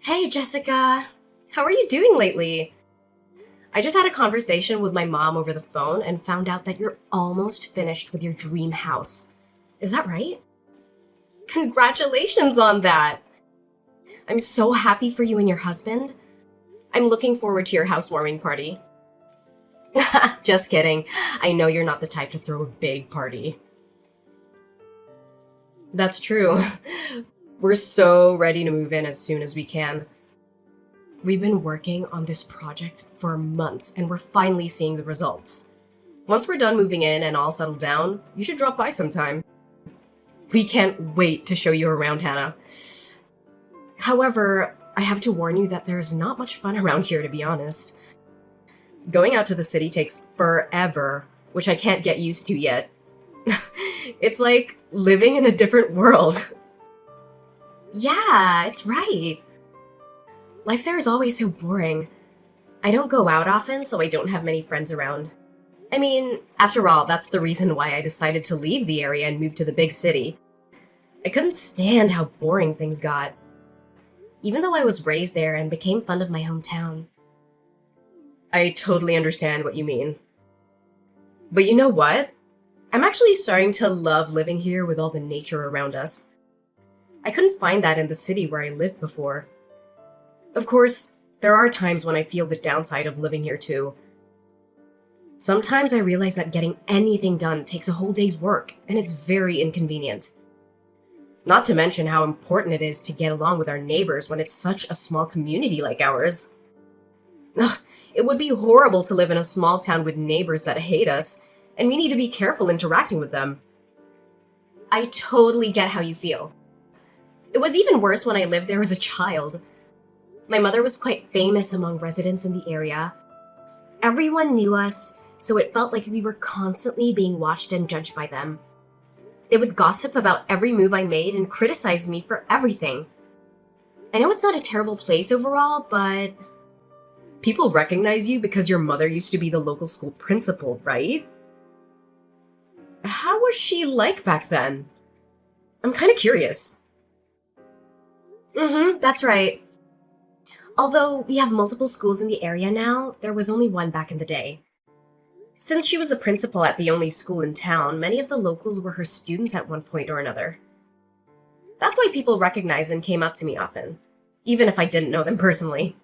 Hey, Jessica. How are you doing lately? I just had a conversation with my mom over the phone and found out that you're almost finished with your dream house. Is that right? Congratulations on that. I'm so happy for you and your husband. I'm looking forward to your housewarming party. Just kidding. I know you're not the type to throw a big party. That's true. We're so ready to move in as soon as we can. We've been working on this project for months and we're finally seeing the results. Once we're done moving in and all settled down, you should drop by sometime. We can't wait to show you around, Hannah. However, I have to warn you that there's not much fun around here, to be honest. Going out to the city takes forever, which I can't get used to yet. It's like living in a different world. Yeah, it's right. Life there is always so boring. I don't go out often, so I don't have many friends around. I mean, after all, that's the reason why I decided to leave the area and move to the big city. I couldn't stand how boring things got, even though I was raised there and became fond of my hometown. I totally understand what you mean. But you know what? I'm actually starting to love living here with all the nature around us. I couldn't find that in the city where I lived before. Of course, there are times when I feel the downside of living here too. Sometimes I realize that getting anything done takes a whole day's work, and it's very inconvenient. Not to mention how important it is to get along with our neighbors when it's such a small community like ours. Ugh, it would be horrible to live in a small town with neighbors that hate us, and we need to be careful interacting with them. I totally get how you feel. It was even worse when I lived there as a child. My mother was quite famous among residents in the area. Everyone knew us, so it felt like we were constantly being watched and judged by them. They would gossip about every move I made and criticize me for everything. I know it's not a terrible place overall, but people recognize you because your mother used to be the local school principal, right? How was she like back then? I'm kind of curious. That's right. Although we have multiple schools in the area now, there was only one back in the day. Since she was the principal at the only school in town, many of the locals were her students at one point or another. That's why people recognized and came up to me often, even if I didn't know them personally.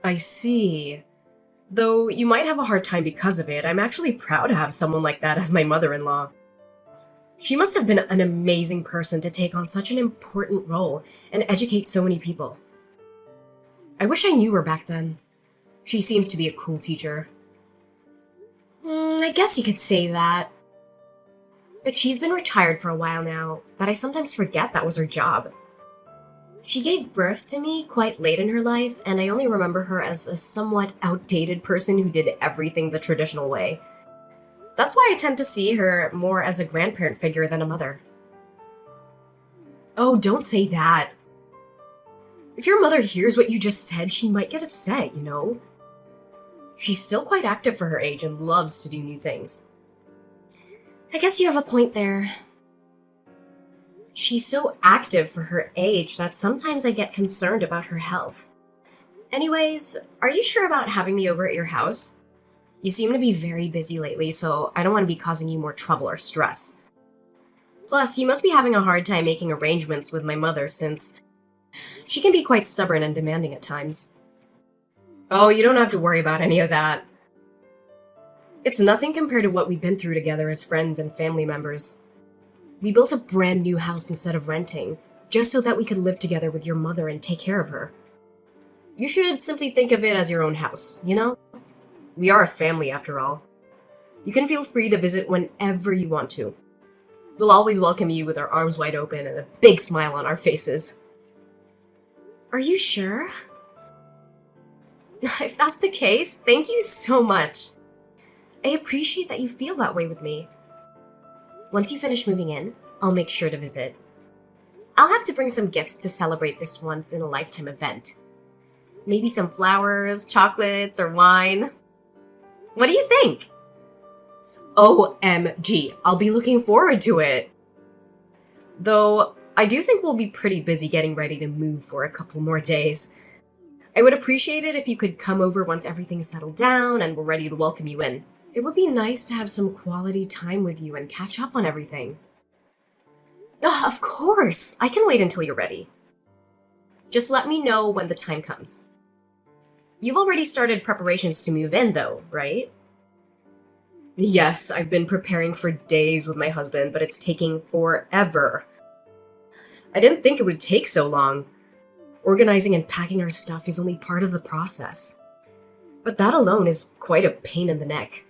I see. Though you might have a hard time because of it, I'm actually proud to have someone like that as my mother-in-law. She must have been an amazing person to take on such an important role and educate so many people. I wish I knew her back then. She seems to be a cool teacher. I guess you could say that. But she's been retired for a while now, that I sometimes forget that was her job. She gave birth to me quite late in her life, and I only remember her as a somewhat outdated person who did everything the traditional way. That's why I tend to see her more as a grandparent figure than a mother. Oh, don't say that. If your mother hears what you just said, she might get upset, you know? She's still quite active for her age and loves to do new things. I guess you have a point there. She's so active for her age that sometimes I get concerned about her health. Anyways, are you sure about having me over at your house? You seem to be very busy lately, so I don't want to be causing you more trouble or stress. Plus, you must be having a hard time making arrangements with my mother since she can be quite stubborn and demanding at times. Oh, you don't have to worry about any of that. It's nothing compared to what we've been through together as friends and family members. We built a brand new house instead of renting, just so that we could live together with your mother and take care of her. You should simply think of it as your own house, you know? We are a family after all. You can feel free to visit whenever you want to. We'll always welcome you with our arms wide open and a big smile on our faces. Are you sure? If that's the case, thank you so much. I appreciate that you feel that way with me. Once you finish moving in, I'll make sure to visit. I'll have to bring some gifts to celebrate this once-in-a-lifetime event. Maybe some flowers, chocolates, or wine. What do you think? OMG, I'll be looking forward to it. Though, I do think we'll be pretty busy getting ready to move for a couple more days. I would appreciate it if you could come over once everything's settled down and we're ready to welcome you in. It would be nice to have some quality time with you and catch up on everything. Oh, of course! I can wait until you're ready. Just let me know when the time comes. You've already started preparations to move in, though, right? Yes, I've been preparing for days with my husband, but it's taking forever. I didn't think it would take so long. Organizing and packing our stuff is only part of the process. But that alone is quite a pain in the neck.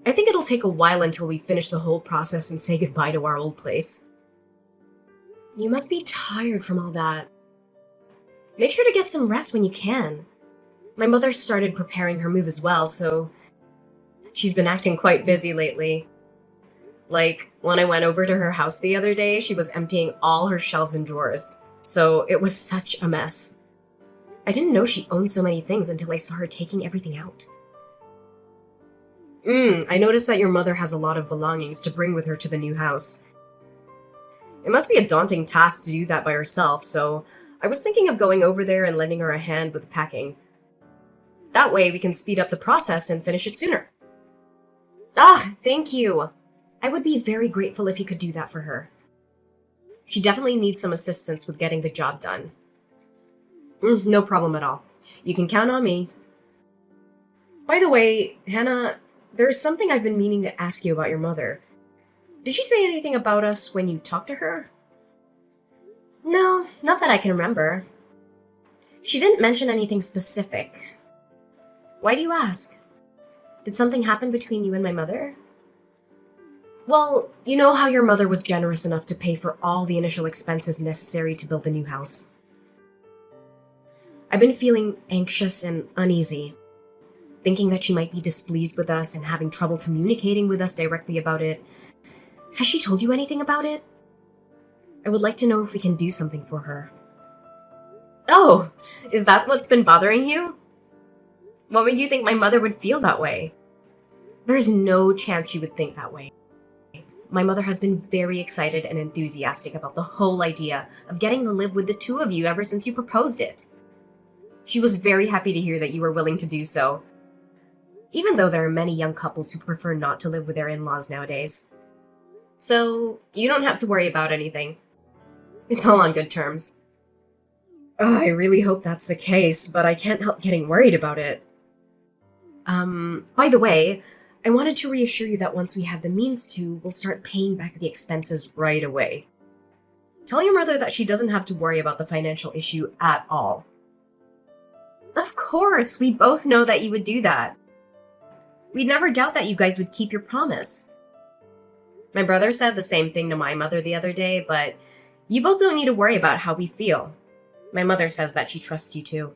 I think it'll take a while until we finish the whole process and say goodbye to our old place. You must be tired from all that. Make sure to get some rest when you can. My mother started preparing her move as well, so she's been acting quite busy lately. Like, when I went over to her house the other day, she was emptying all her shelves and drawers, so it was such a mess. I didn't know she owned so many things until I saw her taking everything out. I noticed that your mother has a lot of belongings to bring with her to the new house. It must be a daunting task to do that by herself, so I was thinking of going over there and lending her a hand with the packing. That way we can speed up the process and finish it sooner. Ah, thank you. I would be very grateful if you could do that for her. She definitely needs some assistance with getting the job done. No problem at all. You can count on me. By the way, Hannah, there's something I've been meaning to ask you about your mother. Did she say anything about us when you talked to her? No, not that I can remember. She didn't mention anything specific. Why do you ask? Did something happen between you and my mother? Well, you know how your mother was generous enough to pay for all the initial expenses necessary to build the new house. I've been feeling anxious and uneasy, thinking that she might be displeased with us and having trouble communicating with us directly about it. Has she told you anything about it? I would like to know if we can do something for her. Oh, is that what's been bothering you? What made you think my mother would feel that way? There's no chance she would think that way. My mother has been very excited and enthusiastic about the whole idea of getting to live with the two of you ever since you proposed it. She was very happy to hear that you were willing to do so, even though there are many young couples who prefer not to live with their in-laws nowadays. So, you don't have to worry about anything. It's all on good terms. I really hope that's the case, but I can't help getting worried about it. By the way, I wanted to reassure you that once we have the means to, we'll start paying back the expenses right away. Tell your mother that she doesn't have to worry about the financial issue at all. Of course, we both know that you would do that. We'd never doubt that you guys would keep your promise. My brother said the same thing to my mother the other day, but you both don't need to worry about how we feel. My mother says that she trusts you too.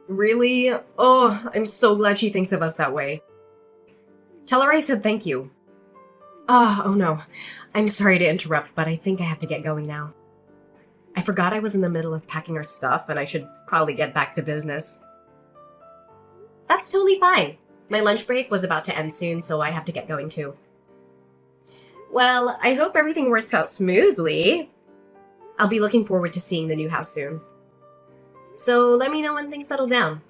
Really? Oh, I'm so glad she thinks of us that way. Tell her I said thank you. Oh no. I'm sorry to interrupt, but I think I have to get going now. I forgot I was in the middle of packing our stuff, and I should probably get back to business. That's totally fine. My lunch break was about to end soon, so I have to get going too. Well, I hope everything works out smoothly. I'll be looking forward to seeing the new house soon. So let me know when things settle down.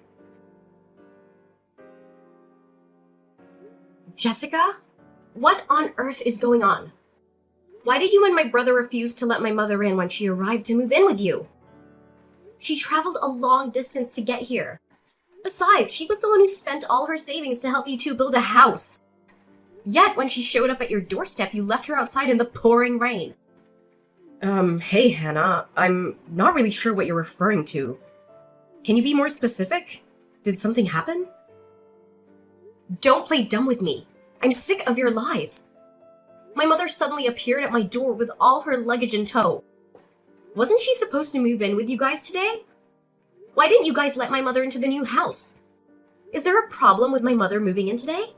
Jessica? What on earth is going on? Why did you and my brother refuse to let my mother in when she arrived to move in with you? She traveled a long distance to get here. Besides, she was the one who spent all her savings to help you two build a house. Yet, when she showed up at your doorstep, you left her outside in the pouring rain. Hey, Hannah, I'm not really sure what you're referring to. Can you be more specific? Did something happen? Don't play dumb with me. I'm sick of your lies. My mother suddenly appeared at my door with all her luggage in tow. Wasn't she supposed to move in with you guys today? Why didn't you guys let my mother into the new house? Is there a problem with my mother moving in today?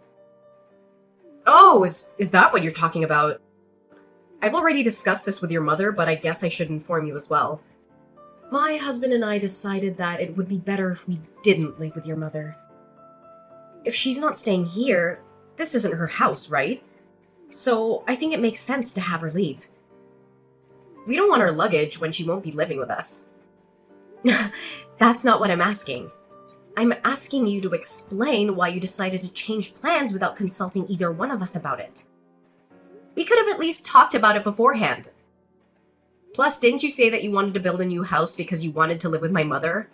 Oh, is that what you're talking about? I've already discussed this with your mother, but I guess I should inform you as well. My husband and I decided that it would be better if we didn't live with your mother. If she's not staying here, this isn't her house, right? So I think it makes sense to have her leave. We don't want her luggage when she won't be living with us. That's not what I'm asking. I'm asking you to explain why you decided to change plans without consulting either one of us about it. We could have at least talked about it beforehand. Plus, didn't you say that you wanted to build a new house because you wanted to live with my mother?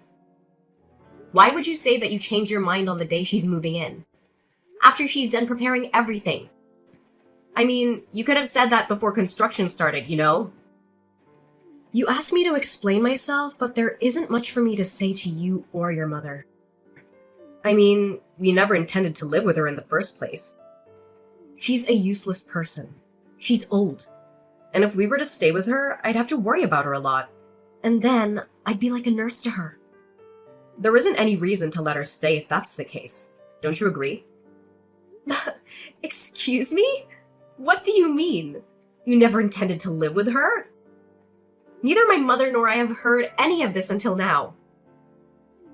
Why would you say that you changed your mind on the day she's moving in? After she's done preparing everything. I mean, you could have said that before construction started, you know? You asked me to explain myself, but there isn't much for me to say to you or your mother. I mean, we never intended to live with her in the first place. She's a useless person. She's old. And if we were to stay with her, I'd have to worry about her a lot. And then, I'd be like a nurse to her. There isn't any reason to let her stay if that's the case. Don't you agree? Excuse me? What do you mean? You never intended to live with her? Neither my mother nor I have heard any of this until now.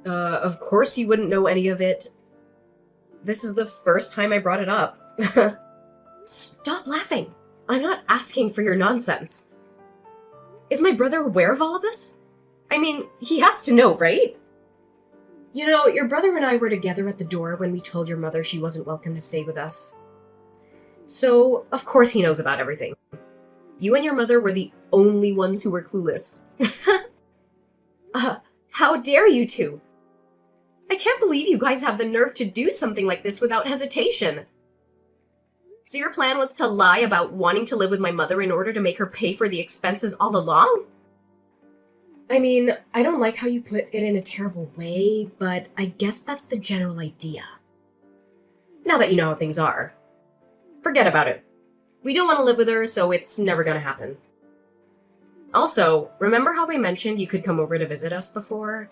Of course you wouldn't know any of it. This is the first time I brought it up. Stop laughing. I'm not asking for your nonsense. Is my brother aware of all of this? I mean, he has to know, right? You know, your brother and I were together at the door when we told your mother she wasn't welcome to stay with us. So, of course he knows about everything. You and your mother were the only ones who were clueless. How dare you two? I can't believe you guys have the nerve to do something like this without hesitation. So your plan was to lie about wanting to live with my mother in order to make her pay for the expenses all along? I mean, I don't like how you put it in a terrible way, but I guess that's the general idea. Now that you know how things are, forget about it. We don't want to live with her, so it's never gonna happen. Also, remember how I mentioned you could come over to visit us before?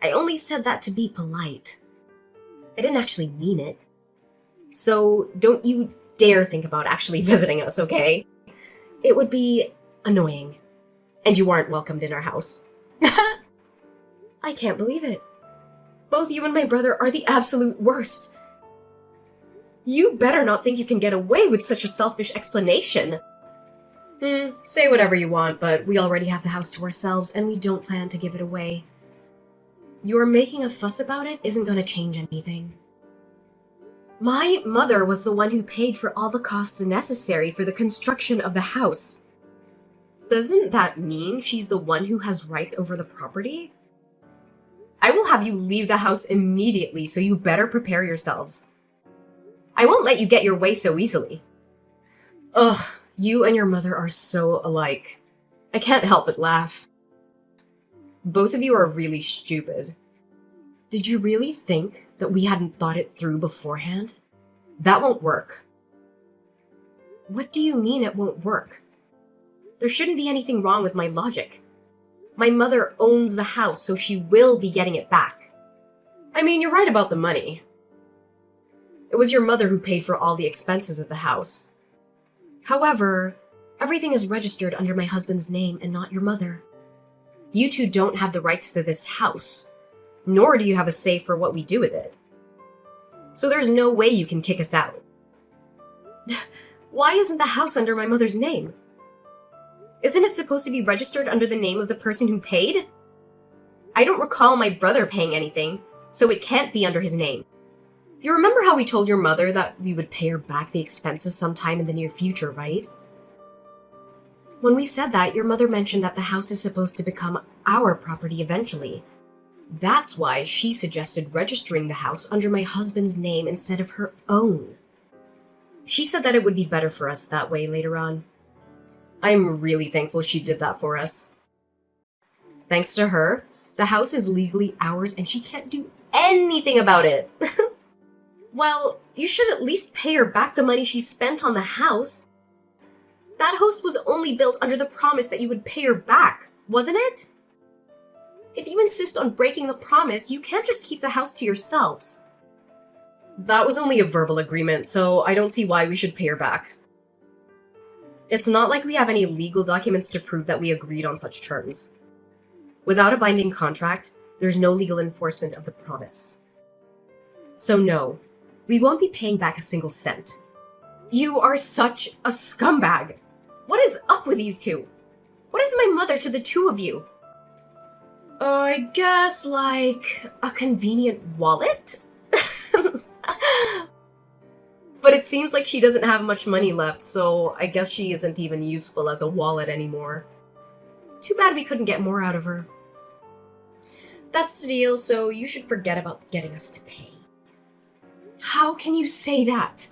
I only said that to be polite. I didn't actually mean it. So don't you dare think about actually visiting us, okay? It would be annoying. And you aren't welcomed in our house. I can't believe it. Both you and my brother are the absolute worst. You better not think you can get away with such a selfish explanation. Say whatever you want, but we already have the house to ourselves and we don't plan to give it away. Your making a fuss about it isn't going to change anything. My mother was the one who paid for all the costs necessary for the construction of the house. Doesn't that mean she's the one who has rights over the property? I will have you leave the house immediately, so you better prepare yourselves. I won't let you get your way so easily. Ugh, you and your mother are so alike. I can't help but laugh. Both of you are really stupid. Did you really think that we hadn't thought it through beforehand? That won't work. What do you mean it won't work? There shouldn't be anything wrong with my logic. My mother owns the house, so she will be getting it back. I mean, you're right about the money. It was your mother who paid for all the expenses of the house. However, everything is registered under my husband's name and not your mother. You two don't have the rights to this house, nor do you have a say for what we do with it. So there's no way you can kick us out. Why isn't the house under my mother's name? Isn't it supposed to be registered under the name of the person who paid? I don't recall my brother paying anything, so it can't be under his name. You remember how we told your mother that we would pay her back the expenses sometime in the near future, right? When we said that, your mother mentioned that the house is supposed to become our property eventually. That's why she suggested registering the house under my husband's name instead of her own. She said that it would be better for us that way later on. I'm really thankful she did that for us. Thanks to her, the house is legally ours and she can't do anything about it. Well, you should at least pay her back the money she spent on the house. That house was only built under the promise that you would pay her back, wasn't it? If you insist on breaking the promise, you can't just keep the house to yourselves. That was only a verbal agreement, so I don't see why we should pay her back. It's not like we have any legal documents to prove that we agreed on such terms. Without a binding contract, there's no legal enforcement of the promise. So no, we won't be paying back a single cent. You are such a scumbag! What is up with you two? What is my mother to the two of you? I guess, like, a convenient wallet? But it seems like she doesn't have much money left, so I guess she isn't even useful as a wallet anymore. Too bad we couldn't get more out of her. That's the deal, so you should forget about getting us to pay. How can you say that?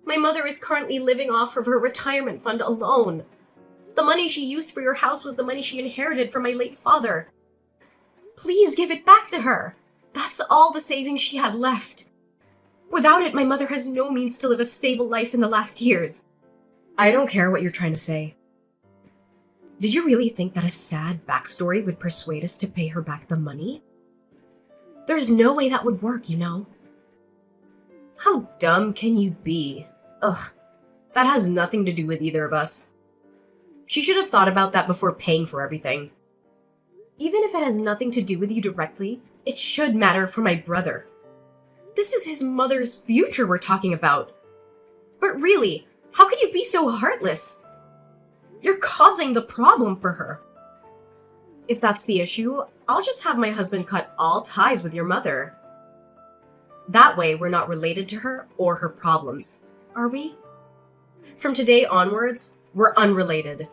My mother is currently living off of her retirement fund alone. The money she used for your house was the money she inherited from my late father. Please give it back to her. That's all the savings she had left. Without it, my mother has no means to live a stable life in the last years. I don't care what you're trying to say. Did you really think that a sad backstory would persuade us to pay her back the money? There's no way that would work, you know. How dumb can you be? Ugh, that has nothing to do with either of us. She should have thought about that before paying for everything. Even if it has nothing to do with you directly, it should matter for my brother. This is his mother's future we're talking about. But really, how could you be so heartless? You're causing the problem for her. If that's the issue, I'll just have my husband cut all ties with your mother. That way, we're not related to her or her problems, are we? From today onwards, we're unrelated.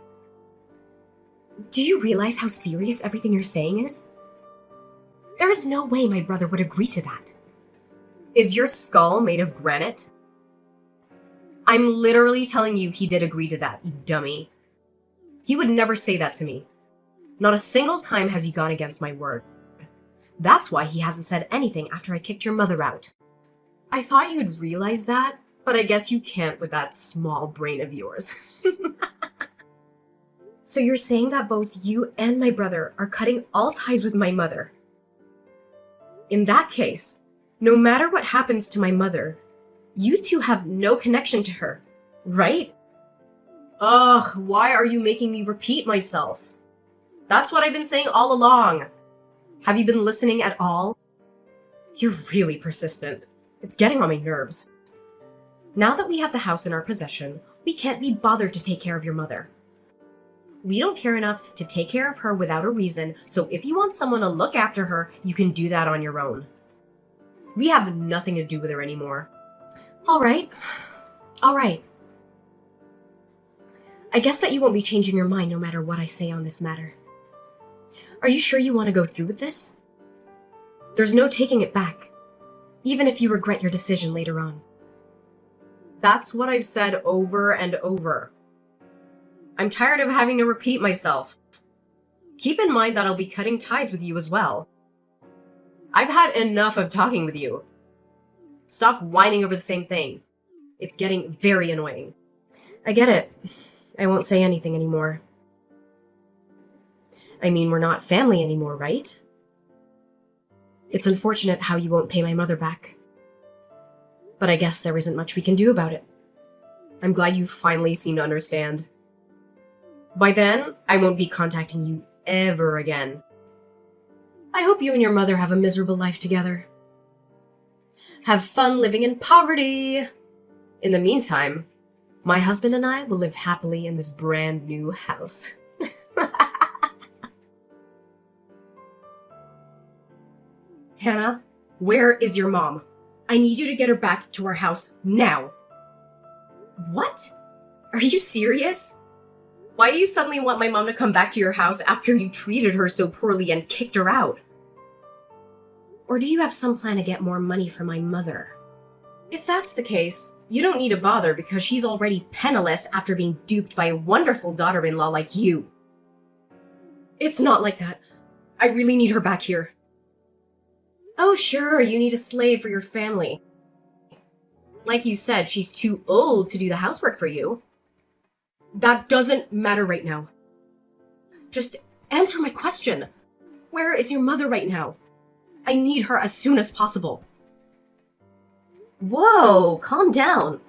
Do you realize how serious everything you're saying is? There is no way my brother would agree to that. Is your skull made of granite? I'm literally telling you he did agree to that, you dummy. He would never say that to me. Not a single time has he gone against my word. That's why he hasn't said anything after I kicked your mother out. I thought you'd realize that, but I guess you can't with that small brain of yours. So you're saying that both you and my brother are cutting all ties with my mother. In that case, no matter what happens to my mother, you two have no connection to her, right? Ugh, why are you making me repeat myself? That's what I've been saying all along. Have you been listening at all? You're really persistent. It's getting on my nerves. Now that we have the house in our possession, we can't be bothered to take care of your mother. We don't care enough to take care of her without a reason, so if you want someone to look after her, you can do that on your own. We have nothing to do with her anymore. All right. I guess that you won't be changing your mind no matter what I say on this matter. Are you sure you want to go through with this? There's no taking it back, even if you regret your decision later on. That's what I've said over and over. I'm tired of having to repeat myself. Keep in mind that I'll be cutting ties with you as well. I've had enough of talking with you. Stop whining over the same thing. It's getting very annoying. I get it. I won't say anything anymore. I mean, we're not family anymore, right? It's unfortunate how you won't pay my mother back. But I guess there isn't much we can do about it. I'm glad you finally seem to understand. By then, I won't be contacting you ever again. I hope you and your mother have a miserable life together. Have fun living in poverty! In the meantime, my husband and I will live happily in this brand new house. Hannah, where is your mom? I need you to get her back to our house now. What? Are you serious? Why do you suddenly want my mom to come back to your house after you treated her so poorly and kicked her out? Or do you have some plan to get more money for my mother? If that's the case, you don't need to bother because she's already penniless after being duped by a wonderful daughter-in-law like you. It's not like that. I really need her back here. Oh, sure, you need a slave for your family. Like you said, she's too old to do the housework for you. That doesn't matter right now. Just answer my question. Where is your mother right now? I need her as soon as possible. Whoa, calm down.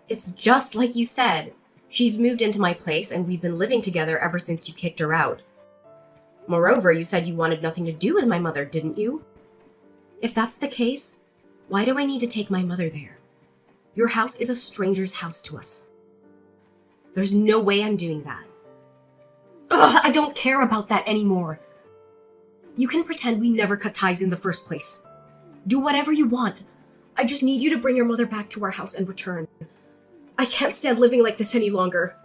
It's just like you said. She's moved into my place and we've been living together ever since you kicked her out. Moreover, you said you wanted nothing to do with my mother, didn't you? If that's the case, why do I need to take my mother there? Your house is a stranger's house to us. There's no way I'm doing that. Ugh, I don't care about that anymore. You can pretend we never cut ties in the first place. Do whatever you want. I just need you to bring your mother back to our house and return. I can't stand living like this any longer.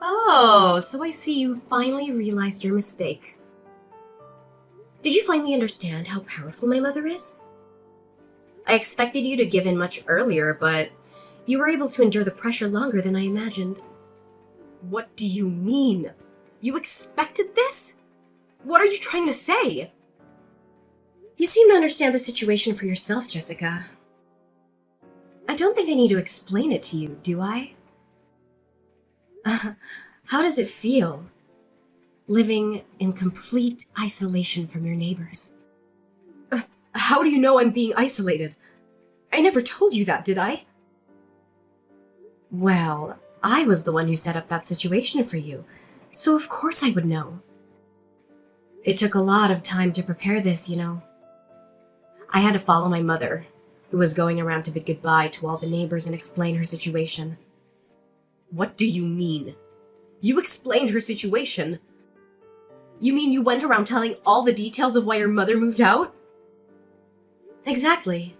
Oh, so I see you finally realized your mistake. Did you finally understand how powerful my mother is? I expected you to give in much earlier, but you were able to endure the pressure longer than I imagined. What do you mean? You expected this? What are you trying to say? You seem to understand the situation for yourself, Jessica. I don't think I need to explain it to you, do I? How does it feel, living in complete isolation from your neighbors? How do you know I'm being isolated? I never told you that, did I? Well, I was the one who set up that situation for you, so of course I would know. It took a lot of time to prepare this, you know. I had to follow my mother, who was going around to bid goodbye to all the neighbors and explain her situation. What do you mean? You explained her situation? You mean you went around telling all the details of why your mother moved out? Exactly.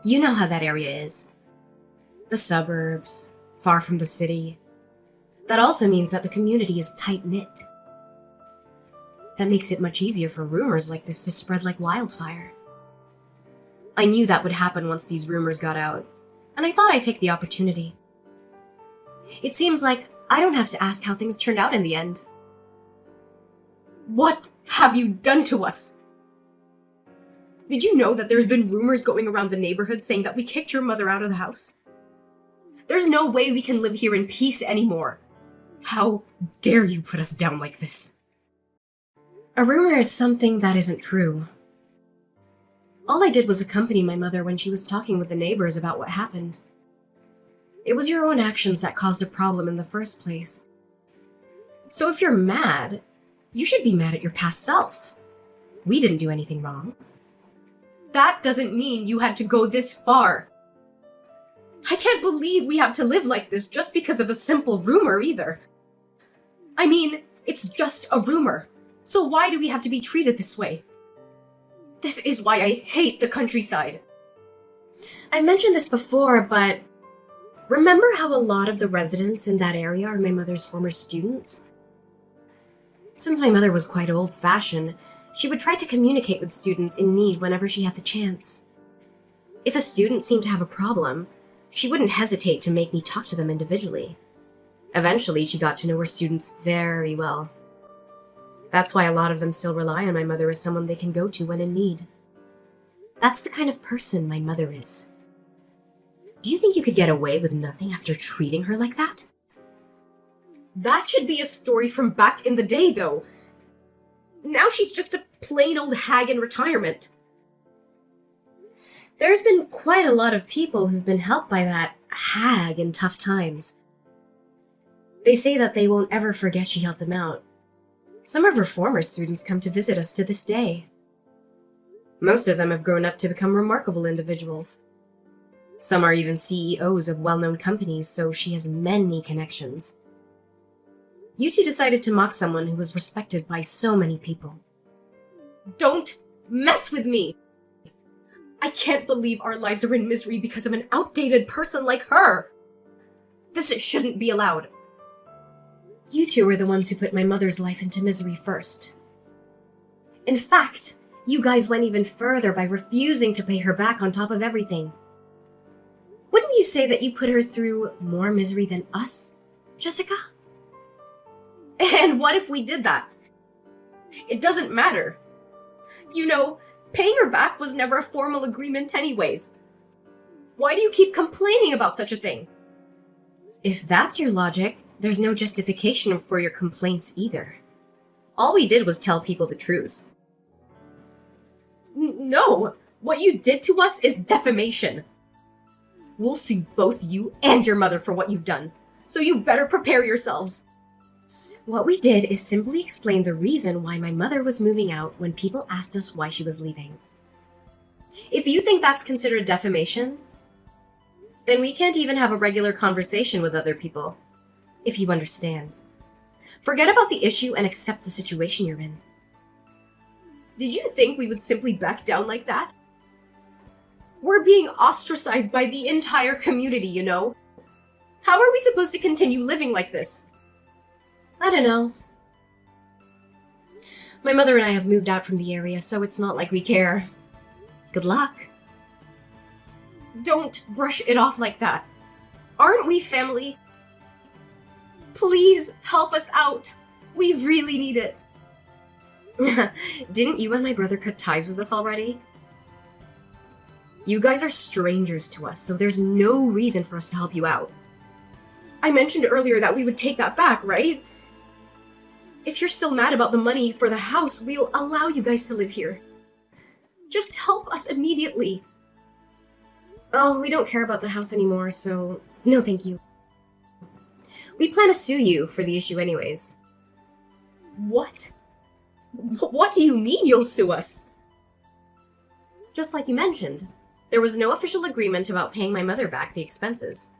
You know how that area is. The suburbs, far from the city. That also means that the community is tight-knit. That makes it much easier for rumors like this to spread like wildfire. I knew that would happen once these rumors got out, and I thought I'd take the opportunity. It seems like I don't have to ask how things turned out in the end. What have you done to us? Did you know that there's been rumors going around the neighborhood saying that we kicked your mother out of the house? There's no way we can live here in peace anymore. How dare you put us down like this? A rumor is something that isn't true. All I did was accompany my mother when she was talking with the neighbors about what happened. It was your own actions that caused a problem in the first place. So if you're mad, you should be mad at your past self. We didn't do anything wrong. That doesn't mean you had to go this far. I can't believe we have to live like this just because of a simple rumor either. I mean, it's just a rumor. So why do we have to be treated this way? This is why I hate the countryside. I mentioned this before, but remember how a lot of the residents in that area are my mother's former students? Since my mother was quite old-fashioned, she would try to communicate with students in need whenever she had the chance. If a student seemed to have a problem, she wouldn't hesitate to make me talk to them individually. Eventually, she got to know her students very well. That's why a lot of them still rely on my mother as someone they can go to when in need. That's the kind of person my mother is. Do you think you could get away with nothing after treating her like that? That should be a story from back in the day, though. Now she's just a plain old hag in retirement. There's been quite a lot of people who've been helped by that hag in tough times. They say that they won't ever forget she helped them out. Some of her former students come to visit us to this day. Most of them have grown up to become remarkable individuals. Some are even CEOs of well-known companies, so she has many connections. You two decided to mock someone who was respected by so many people. Don't mess with me! I can't believe our lives are in misery because of an outdated person like her! This shouldn't be allowed. You two were the ones who put my mother's life into misery first. In fact, you guys went even further by refusing to pay her back on top of everything. Wouldn't you say that you put her through more misery than us, Jessica? And what if we did that? It doesn't matter. You know, paying her back was never a formal agreement anyways. Why do you keep complaining about such a thing? If that's your logic, there's no justification for your complaints either. All we did was tell people the truth. No! What you did to us is defamation. We'll sue both you and your mother for what you've done, so you better prepare yourselves. What we did is simply explain the reason why my mother was moving out when people asked us why she was leaving. If you think that's considered defamation, then we can't even have a regular conversation with other people, if you understand. Forget about the issue and accept the situation you're in. Did you think we would simply back down like that? We're being ostracized by the entire community, you know? How are we supposed to continue living like this? I don't know. My mother and I have moved out from the area, so it's not like we care. Good luck. Don't brush it off like that. Aren't we family? Please help us out. We really need it. Didn't you and my brother cut ties with us already? You guys are strangers to us, so there's no reason for us to help you out. I mentioned earlier that we would take that back, right? If you're still mad about the money for the house, we'll allow you guys to live here. Just help us immediately. Oh, we don't care about the house anymore, so no thank you. We plan to sue you for the issue anyways. What? What do you mean you'll sue us? Just like you mentioned, there was no official agreement about paying my mother back the expenses.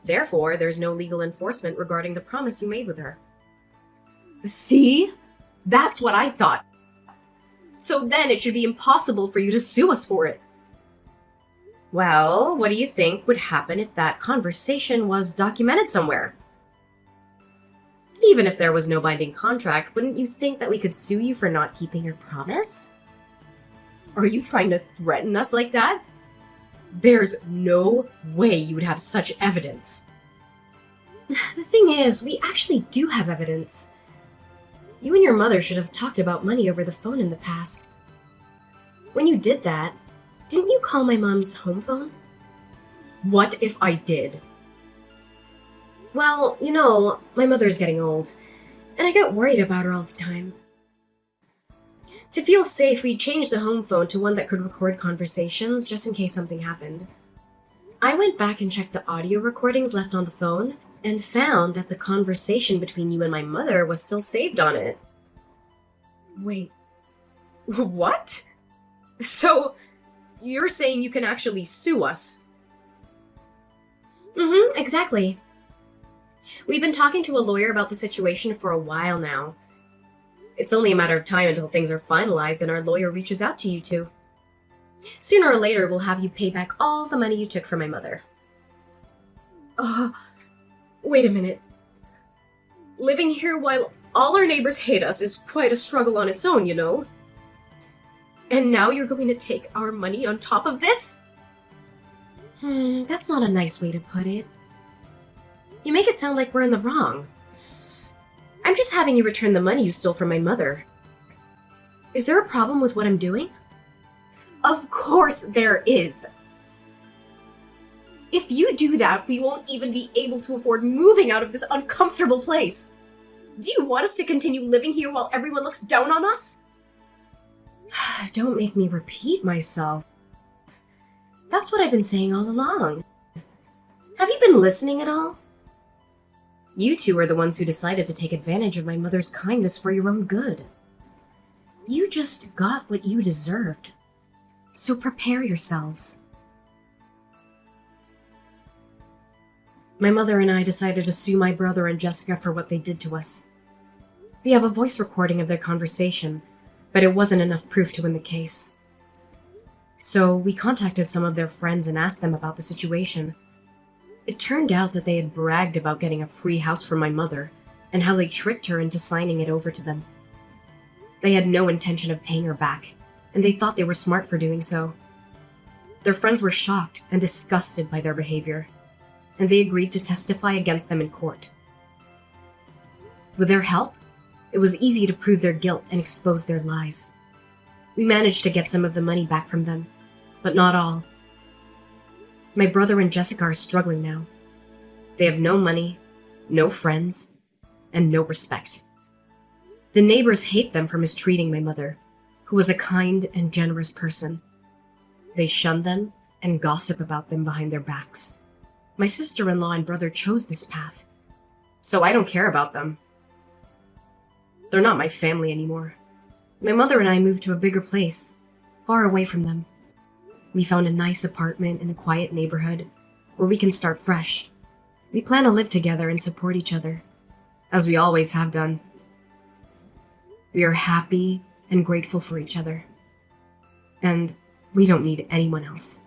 Therefore, there's no legal enforcement regarding the promise you made with her. See? That's what I thought. So then it should be impossible for you to sue us for it. Well, what do you think would happen if that conversation was documented somewhere? Even if there was no binding contract, wouldn't you think that we could sue you for not keeping your promise? Are you trying to threaten us like that? There's no way you would have such evidence. The thing is, we actually do have evidence. You and your mother should have talked about money over the phone in the past. When you did that, didn't you call my mom's home phone? What if I did? Well, you know, my mother's getting old, and I get worried about her all the time. To feel safe, we changed the home phone to one that could record conversations just in case something happened. I went back and checked the audio recordings left on the phone and found that the conversation between you and my mother was still saved on it. Wait, what? So, you're saying you can actually sue us? Exactly. We've been talking to a lawyer about the situation for a while now. It's only a matter of time until things are finalized and our lawyer reaches out to you two. Sooner or later, we'll have you pay back all the money you took from my mother. Wait a minute. Living here while all our neighbors hate us is quite a struggle on its own, you know? And now you're going to take our money on top of this? That's not a nice way to put it. You make it sound like we're in the wrong. I'm just having you return the money you stole from my mother. Is there a problem with what I'm doing? Of course there is. If you do that, we won't even be able to afford moving out of this uncomfortable place. Do you want us to continue living here while everyone looks down on us? Don't make me repeat myself. That's what I've been saying all along. Have you been listening at all? You two are the ones who decided to take advantage of my mother's kindness for your own good. You just got what you deserved. So prepare yourselves. My mother and I decided to sue my brother and Jessica for what they did to us. We have a voice recording of their conversation, but it wasn't enough proof to win the case. So we contacted some of their friends and asked them about the situation. It turned out that they had bragged about getting a free house from my mother, and how they tricked her into signing it over to them. They had no intention of paying her back, and they thought they were smart for doing so. Their friends were shocked and disgusted by their behavior, and they agreed to testify against them in court. With their help, it was easy to prove their guilt and expose their lies. We managed to get some of the money back from them, but not all. My brother and Jessica are struggling now. They have no money, no friends, and no respect. The neighbors hate them for mistreating my mother, who was a kind and generous person. They shun them and gossip about them behind their backs. My sister-in-law and brother chose this path, so I don't care about them. They're not my family anymore. My mother and I moved to a bigger place, far away from them. We found a nice apartment in a quiet neighborhood where we can start fresh. We plan to live together and support each other. as we always have done. We are happy and grateful for each other, and we don't need anyone else.